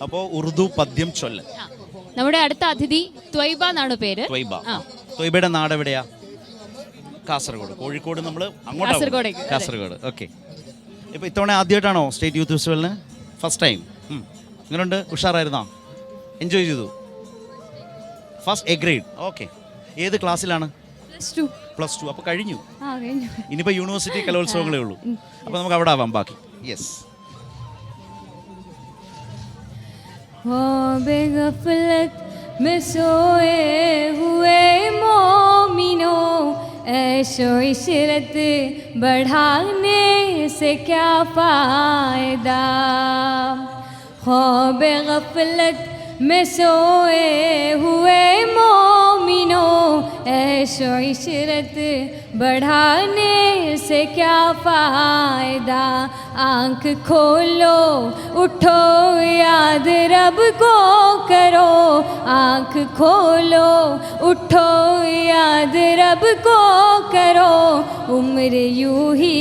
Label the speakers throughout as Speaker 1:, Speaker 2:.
Speaker 1: അപ്പോൾ ഉറുദു പദ്യം ചൊല്ല്.
Speaker 2: നമ്മുടെ അടുത്ത അതിഥി ത്വയ്ബ എന്നാണ് പേര്.
Speaker 1: ത്വയ്ബയുടെ നാട് എവിടെയാ? കാസർഗോഡ്. കോഴിക്കോട് നമ്മൾ അങ്ങോട്ട്. കാസർഗോഡ്. ഓക്കെ. ഇപ്പോൾ ഇത്തവണ ആദ്യമായിട്ടാണോ സ്റ്റേറ്റ് യൂത്ത് ഫെസ്റ്റിവലിന്? First time. എങ്ങനെയുണ്ട്? ഉഷാറായിരുന്നോ? എൻജോയ് ചെയ്തു? First A grade. ഓക്കെ. ഏത് ക്ലാസ്സിലാണ്? Plus two. അപ്പോൾ കഴിഞ്ഞു. ഇനിയിപ്പോൾ യൂണിവേഴ്സിറ്റി കലോത്സവങ്ങളേ ഉള്ളൂ. അപ്പോൾ നമുക്ക് അവിടെ ആവാം ബാക്കി. യെസ്.
Speaker 3: बेगफलत में सोए हुए मोमिनों, ऐशो इशरत बढ़ाने से क्या फ़ायदा। बेगफलत में सोए हुए मोमिनों, ऐशो इशरत बढ़ाने से क्या फ़ायदा। आँख खोलो उठो याद रब को करो, आँख खोलो उठो याद रब को करो। उम्र यूं ही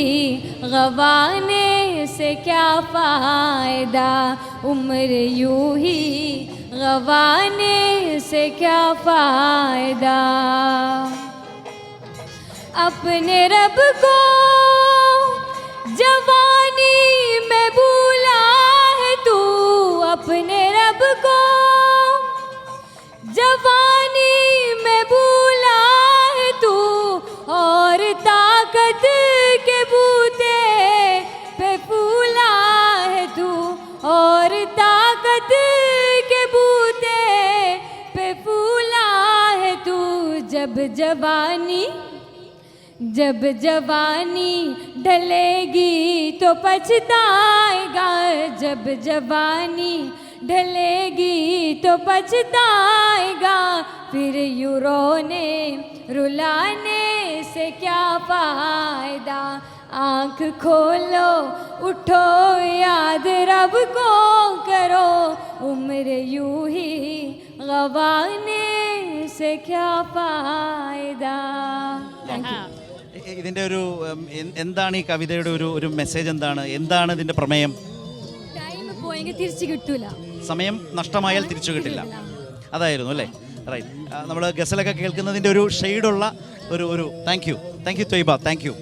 Speaker 3: गवाने से क्या फ़ायदा, उम्र यूं ही गवाने से क्या फ़ायदा। अपने रब को जवानी में भूला है तू, अपने रब को जवानी में भूला है तू, और ताकत के बूते पे फूला है तू, और ताकत के बूते पे फूला है तू। जब जवानी ढलेगी तो पछताएगा, जब जवानी ढलेगी तो पछताएगा। फिर यूं रोने रुलाने से क्या फ़ायदा। आँख खोलो उठो याद रब को करो, उम्र यूं ही गवाने से क्या फ़ायदा।
Speaker 1: ഇതിൻ്റെ ഒരു എന്താണ് ഈ കവിതയുടെ ഒരു മെസ്സേജ്? എന്താണ് ഇതിൻ്റെ പ്രമേയം?
Speaker 3: ടൈം പോയെങ്കിൽ തിരിച്ചു കിട്ടൂല,
Speaker 1: സമയം നഷ്ടമായാൽ തിരിച്ചു കിട്ടില്ല, അതായിരുന്നു അല്ലേ? റൈറ്റ്. നമ്മൾ ഗസലൊക്കെ കേൾക്കുന്നതിൻ്റെ ഒരു ഷെയ്ഡുള്ള ഒരു thank you Taiba, thank you.